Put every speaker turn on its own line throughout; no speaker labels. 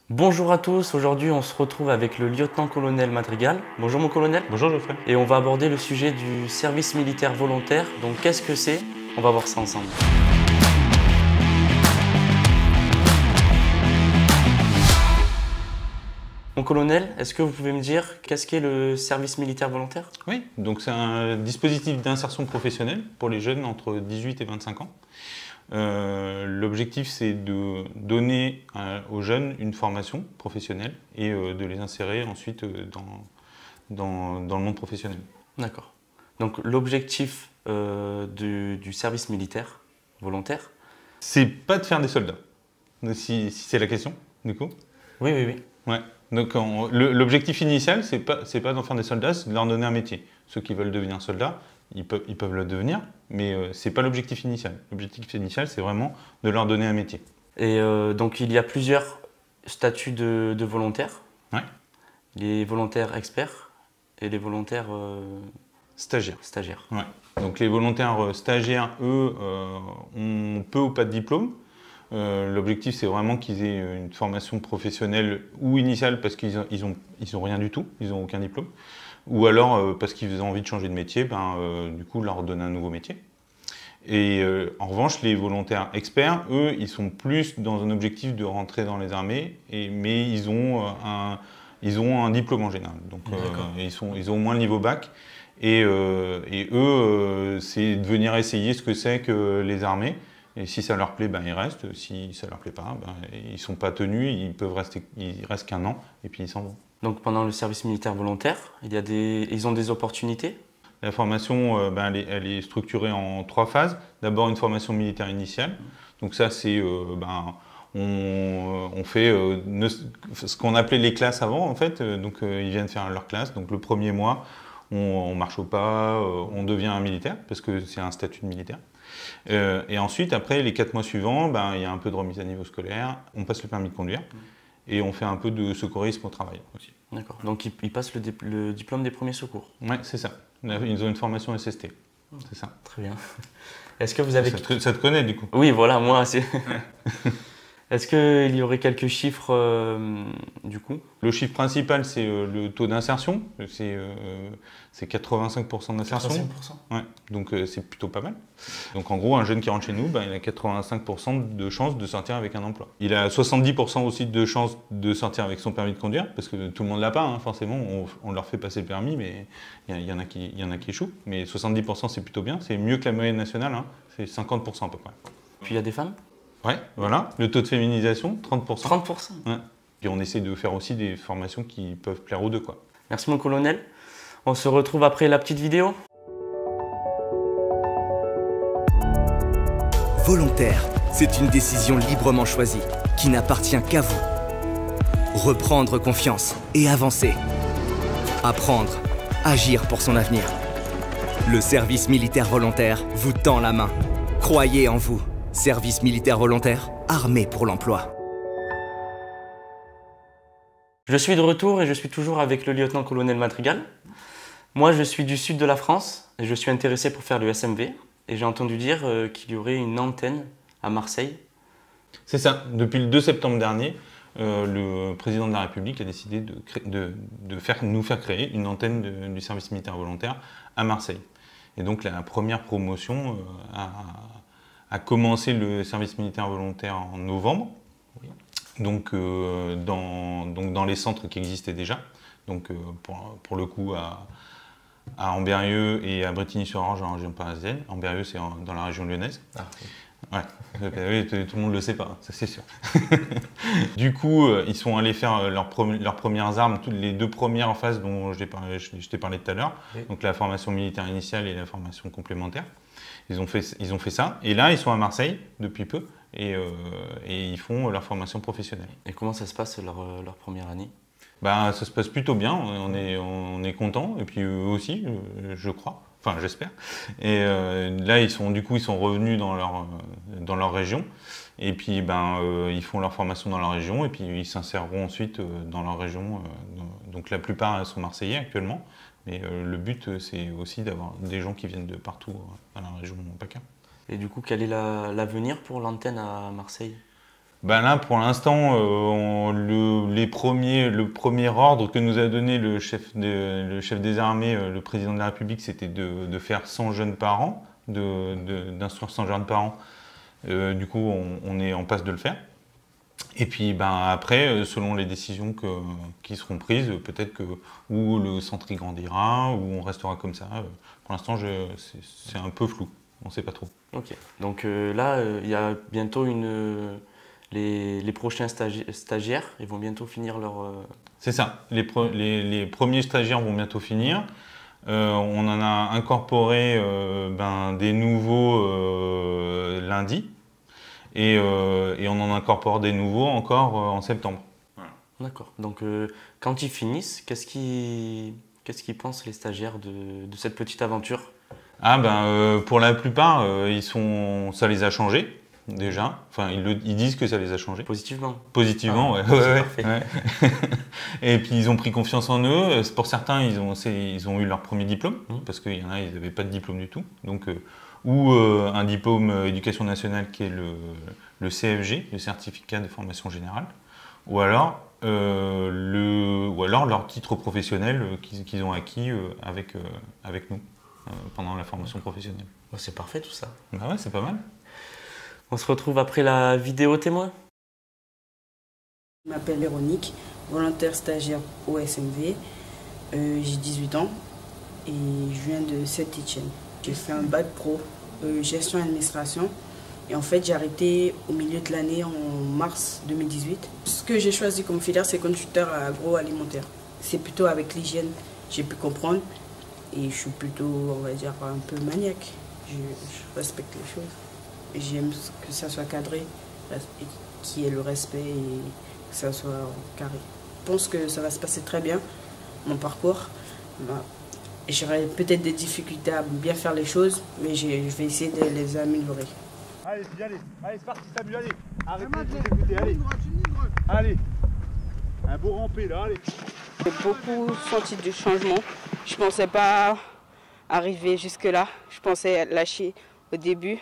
Bonjour à tous, aujourd'hui on se retrouve avec le lieutenant-colonel Madrigal. Bonjour mon colonel.
Bonjour Geoffrey.
Et on va aborder le sujet du service militaire volontaire. Donc qu'est-ce que c'est? On va voir ça ensemble. Mon colonel, est-ce que vous pouvez me dire qu'est-ce qu'est le service militaire volontaire?
Oui, donc c'est un dispositif d'insertion professionnelle pour les jeunes entre 18 et 25 ans. L'objectif, c'est de donner aux jeunes une formation professionnelle et de les insérer ensuite dans le monde professionnel.
D'accord. Donc l'objectif du service militaire volontaire?
C'est pas de faire des soldats, si c'est la question, du coup.
Oui, oui, oui.
Ouais. Donc l'objectif initial, c'est pas d'en faire des soldats, c'est de leur donner un métier. Ceux qui veulent devenir soldats, ils peuvent le devenir, mais c'est pas l'objectif initial. L'objectif initial, c'est vraiment de leur donner un métier.
Et donc il y a plusieurs statuts de volontaires.
Ouais.
Les volontaires experts et les volontaires
Stagiaires.
stagiaires.
Ouais. Donc les volontaires stagiaires, eux, ont peu ou pas de diplôme. L'objectif, c'est vraiment qu'ils aient une formation professionnelle ou initiale parce qu'ils ont rien du tout, ils n'ont aucun diplôme. Ou alors parce qu'ils ont envie de changer de métier, du coup, leur donner un nouveau métier. Et en revanche, les volontaires experts, eux, ils sont plus dans un objectif de rentrer dans les armées, mais ils ont un diplôme en général. Donc ils ont au moins le niveau bac. Et eux, c'est de venir essayer ce que c'est que les armées. Et si ça leur plaît, ils restent. Si ça leur plaît pas, ils ne sont pas tenus, ils restent qu'un an et puis ils s'en vont.
Donc pendant le service militaire volontaire, ils ont des opportunités?
La formation, elle est structurée en 3 phases. D'abord une formation militaire initiale. Donc ça, c'est on fait ce qu'on appelait les classes avant en fait. Donc ils viennent faire leur classe. Donc le premier mois, on marche au pas, on devient un militaire parce que c'est un statut de militaire. Et ensuite, après, les 4 mois suivants, il y a un peu de remise à niveau scolaire, on passe le permis de conduire et on fait un peu de secourisme au travail aussi.
D'accord. Donc ils passent le diplôme des premiers secours.
Ouais, c'est ça. Ils ont une formation SST. C'est ça.
Très bien. Est-ce que vous avez...
Ça te connaît du coup?
Oui, voilà, moi, c'est... Est-ce qu'il y aurait quelques chiffres du coup?
Le chiffre principal, c'est le taux d'insertion. C'est 85% d'insertion.
85%.
Ouais, donc c'est plutôt pas mal. Donc en gros, un jeune qui rentre chez nous, il a 85% de chances de sortir avec un emploi. Il a 70% aussi de chances de sortir avec son permis de conduire, parce que tout le monde l'a pas, hein, forcément. On leur fait passer le permis, mais il y en a qui échouent. Mais 70%, c'est plutôt bien. C'est mieux que la moyenne nationale, hein. C'est 50% à peu près.
Puis il y a des femmes?
Ouais, voilà. Le taux de féminisation, 30%.
30%.
Ouais. Et on essaie de faire aussi des formations qui peuvent plaire aux deux, quoi.
Merci mon colonel. On se retrouve après la petite vidéo.
Volontaire, c'est une décision librement choisie, qui n'appartient qu'à vous. Reprendre confiance et avancer. Apprendre, agir pour son avenir. Le service militaire volontaire vous tend la main. Croyez en vous. Service militaire volontaire, armé pour l'emploi.
Je suis de retour et je suis toujours avec le lieutenant-colonel Madrigal. Moi, je suis du sud de la France et je suis intéressé pour faire le SMV. Et j'ai entendu dire qu'il y aurait une antenne à Marseille.
C'est ça. Depuis le 2 septembre dernier, le président de la République a décidé de nous faire créer une antenne du service militaire volontaire à Marseille. Et donc la première promotion a commencé le service militaire volontaire en novembre. Oui. Donc dans les centres qui existaient déjà. Donc pour le coup à Ambérieu et à Brétigny-sur-Orge en région parisienne. Ambérieu, c'est dans la région lyonnaise. Ah, oui. Ouais, tout le monde ne le sait pas, ça c'est sûr. Du coup, ils sont allés faire leurs premières armes, toutes les 2 premières phases dont je t'ai parlé tout à l'heure. Oui. Donc la formation militaire initiale et la formation complémentaire. Ils ont fait ça. Et là, ils sont à Marseille depuis peu et ils font leur formation professionnelle.
Et comment ça se passe leur première année?
Ça se passe plutôt bien, on est content, et puis eux aussi, je crois, enfin j'espère. Et là, ils sont revenus dans leur région, et puis ils font leur formation dans leur région, et puis ils s'inséreront ensuite dans leur région. Donc la plupart sont marseillais actuellement, mais le but c'est aussi d'avoir des gens qui viennent de partout à la région PACA.
Et du coup, quel est l'avenir pour l'antenne à Marseille?
Là, pour l'instant, le premier ordre que nous a donné le chef des armées, le président de la République, c'était de faire 100 jeunes par an, d'instruire 100 jeunes par an. Du coup, on est en passe de le faire. Et puis après, selon les décisions qui seront prises, peut-être que ou le centre y grandira, ou on restera comme ça. Pour l'instant, c'est un peu flou, on ne sait pas trop.
Ok, donc là, il y a bientôt les prochains stagiaires, ils vont bientôt finir leur...
C'est ça, les premiers stagiaires vont bientôt finir. On en a incorporé des nouveaux lundi. Et on en incorpore des nouveaux encore en septembre. Voilà.
D'accord. Donc quand ils finissent, qu'est-ce qu'ils pensent les stagiaires de cette petite aventure?
Pour la plupart, ça les a changés déjà. Enfin, ils disent que ça les a changés.
Positivement.
Positivement,
ouais.
Ouais. Et puis ils ont pris confiance en eux. Pour certains, ils ont eu leur premier diplôme, parce qu'il y en a, ils n'avaient pas de diplôme du tout. Donc ou un diplôme éducation nationale qui est le CFG, le certificat de formation générale, ou alors leur titre professionnel qu'ils ont acquis avec nous pendant la formation professionnelle.
Oh, c'est parfait tout ça.
Bah ouais, c'est pas mal.
On se retrouve après la vidéo témoin.
Je m'appelle Véronique, volontaire stagiaire au SMV. J'ai 18 ans et je viens de Saint-Étienne. J'ai fait un bac pro gestion et administration. Et en fait, j'ai arrêté au milieu de l'année en mars 2018. Ce que j'ai choisi comme filière, c'est conducteur agroalimentaire. C'est plutôt avec l'hygiène, j'ai pu comprendre. Et je suis plutôt, on va dire, un peu maniaque. Je respecte les choses. J'aime que ça soit cadré, qu'il y ait le respect et que ça soit carré. Je pense que ça va se passer très bien, mon parcours. J'aurai peut-être des difficultés à bien faire les choses, mais je vais essayer de les améliorer.
Allez, c'est parti, Samuel, allez. Arrêtez de vous écouter, allez. Allez. Un beau rampé là, allez.
J'ai beaucoup senti du changement. Je ne pensais pas arriver jusque-là. Je pensais lâcher au début.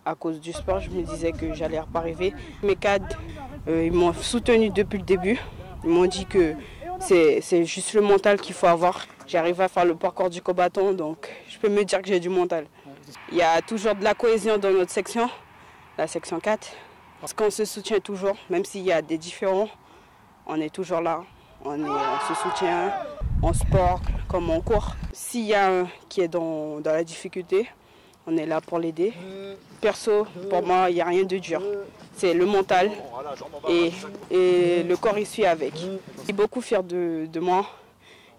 À cause du sport, je me disais que j'allais pas arriver. Mes cadres, ils m'ont soutenu depuis le début. Ils m'ont dit que c'est juste le mental qu'il faut avoir. J'arrive à faire le parcours du combattant, donc je peux me dire que j'ai du mental. Il y a toujours de la cohésion dans notre section, la section 4. Parce qu'on se soutient toujours, même s'il y a des différends, on est toujours là. On se soutient en sport comme en cours. S'il y a un qui est dans la difficulté, on est là pour l'aider. Perso, pour moi, il n'y a rien de dur. C'est le mental et le corps il suit avec. Je suis beaucoup fière de moi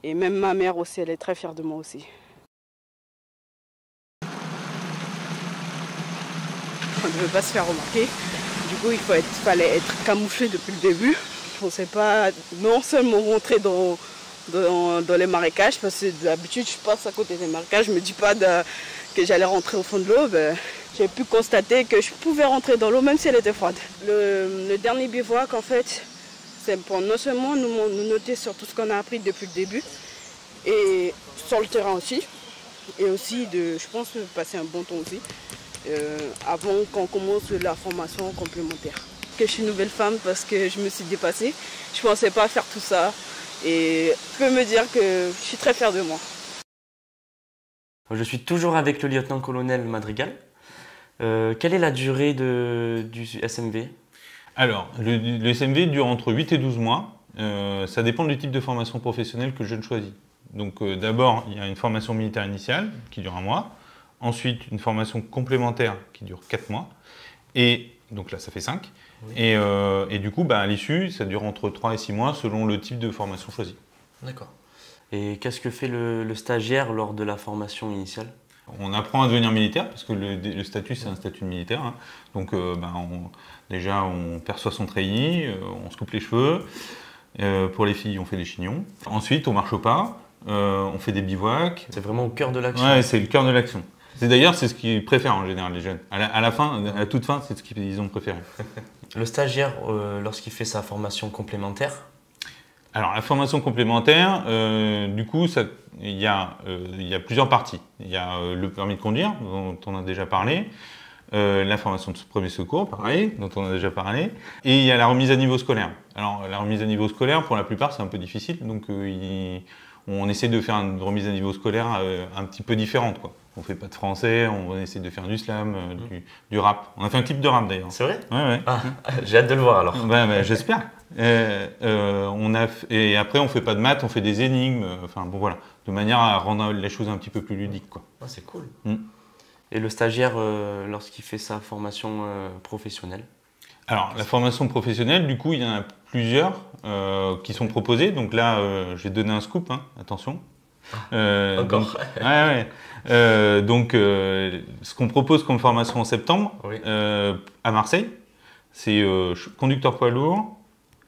et même ma mère aussi, elle est très fière de moi aussi. On ne veut pas se faire remarquer. Du coup, fallait être camouflé depuis le début. Je ne pensais pas non seulement rentrer dans les marécages, parce que d'habitude je passe à côté des marécages, je ne me dis pas que j'allais rentrer au fond de l'eau. J'ai pu constater que je pouvais rentrer dans l'eau même si elle était froide. Le dernier bivouac, en fait, c'est pour non seulement nous noter sur tout ce qu'on a appris depuis le début, et sur le terrain aussi, et aussi je pense, passer un bon temps aussi, avant qu'on commence la formation complémentaire. Je suis une nouvelle femme parce que je me suis dépassée. Je ne pensais pas faire tout ça. Et je peux me dire que je suis très fière de moi.
Je suis toujours avec le lieutenant-colonel Madrigal. Quelle est la durée du SMV?
Alors, le SMV dure entre 8 et 12 mois. Ça dépend du type de formation professionnelle que le jeune choisit. Donc d'abord, il y a une formation militaire initiale qui dure 1 mois. Ensuite, une formation complémentaire qui dure 4 mois. Et donc là, ça fait 5. Oui. Et du coup, à l'issue, ça dure entre 3 et 6 mois selon le type de formation choisie.
D'accord. Et qu'est-ce que fait le stagiaire lors de la formation initiale?
On apprend à devenir militaire, parce que le statut, c'est un statut de militaire. Hein. Donc déjà, on perçoit son treillis, on se coupe les cheveux. Pour les filles, on fait des chignons. Ensuite, on marche au pas, on fait des bivouacs.
C'est vraiment au cœur de l'action.
Ouais, c'est le cœur de l'action. D'ailleurs, c'est ce qu'ils préfèrent en général, les jeunes. À la fin, à toute fin, c'est ce qu'ils ont préféré.
Le stagiaire, lorsqu'il fait sa formation complémentaire?
Alors, la formation complémentaire, du coup, il y a plusieurs parties. Il y a le permis de conduire, dont on a déjà parlé. La formation de premier secours, pareil, dont on a déjà parlé. Et il y a la remise à niveau scolaire. Alors, la remise à niveau scolaire, pour la plupart, c'est un peu difficile. Donc, on essaie de faire une remise à niveau scolaire un petit peu différente, quoi. On fait pas de français, on essaie de faire du slam, du rap. On a fait un clip de rap, d'ailleurs.
C'est vrai?
Ouais.
Ah, j'ai hâte de le voir, alors.
J'espère. Et après, on fait pas de maths, on fait des énigmes. Enfin, bon, voilà. De manière à rendre les choses un petit peu plus ludiques, quoi.
Ah, c'est cool. Et le stagiaire, lorsqu'il fait sa formation professionnelle?
Alors, la formation professionnelle, du coup, il y en a plusieurs qui sont proposées. Donc là, je vais donner un scoop, hein, attention.
Encore.
Donc, ce qu'on propose comme formation en septembre,
oui.
À Marseille, c'est conducteur poids lourd,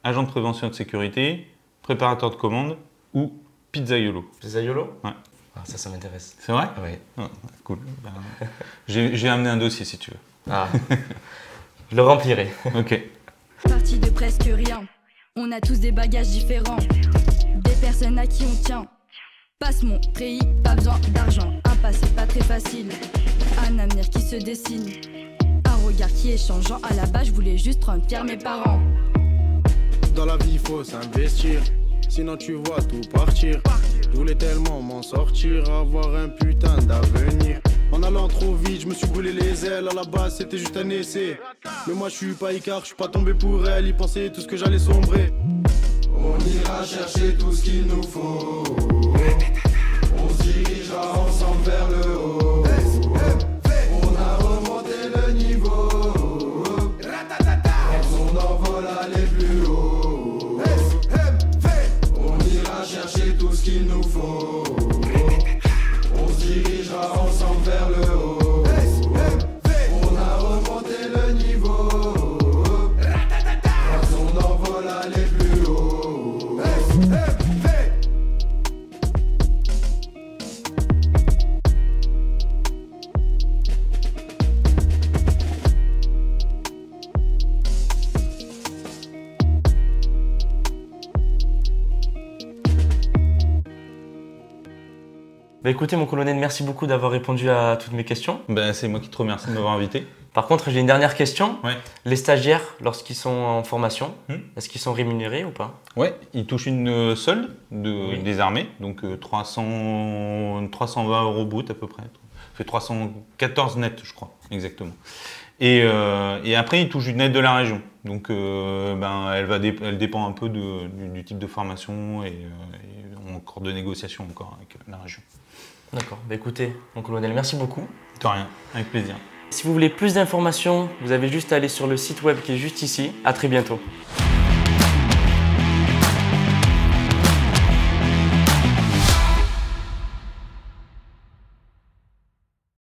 agent de prévention et de sécurité, préparateur de commande ou pizzaiolo.
Pizzaiolo?
Ouais.
Ah, ça m'intéresse.
C'est vrai?
Oui.
Ah, cool. J'ai amené un dossier si tu veux.
Ah. Je le remplirai.
Ok.
Parti de presque rien. On a tous des bagages différents. Des personnes à qui on tient. Passe mon pays, pas besoin d'argent. Un passé pas très facile. Un avenir qui se dessine. Un regard qui est changeant. À la base, je voulais juste rendre fiers mes parents.
Dans la vie, faut s'investir. Sinon, tu vois tout partir. Je voulais tellement m'en sortir, avoir un putain d'avenir. En allant trop vite, je me suis brûlé les ailes. À la base, c'était juste un essai. Mais moi, je suis pas Icar, je suis pas tombé pour elle. Y penser tout ce que j'allais sombrer. On ira chercher tout ce qu'il nous faut. On se dirigera ensemble vers le haut. On a remonté le niveau. On envole à aller plus haut. On ira chercher tout ce qu'il nous faut. On se dirigera ensemble vers le haut. On a remonté le niveau. On envole à aller plus haut.
Bah écoutez, mon colonel, merci beaucoup d'avoir répondu à toutes mes questions.
C'est moi qui te remercie de m'avoir invité.
Par contre, j'ai une dernière question.
Ouais.
Les stagiaires, lorsqu'ils sont en formation, est-ce qu'ils sont rémunérés ou pas?
Ouais, ils touchent une solde des armées, donc 320 € brut à peu près. Ça fait 314 net, je crois, exactement. Et après, ils touchent une aide de la région. Donc, elle dépend un peu du type de formation et encore de négociation encore avec la région.
D'accord. Bah écoutez, mon colonel, merci beaucoup.
De rien, avec plaisir.
Si vous voulez plus d'informations, vous avez juste à aller sur le site web qui est juste ici. À très bientôt.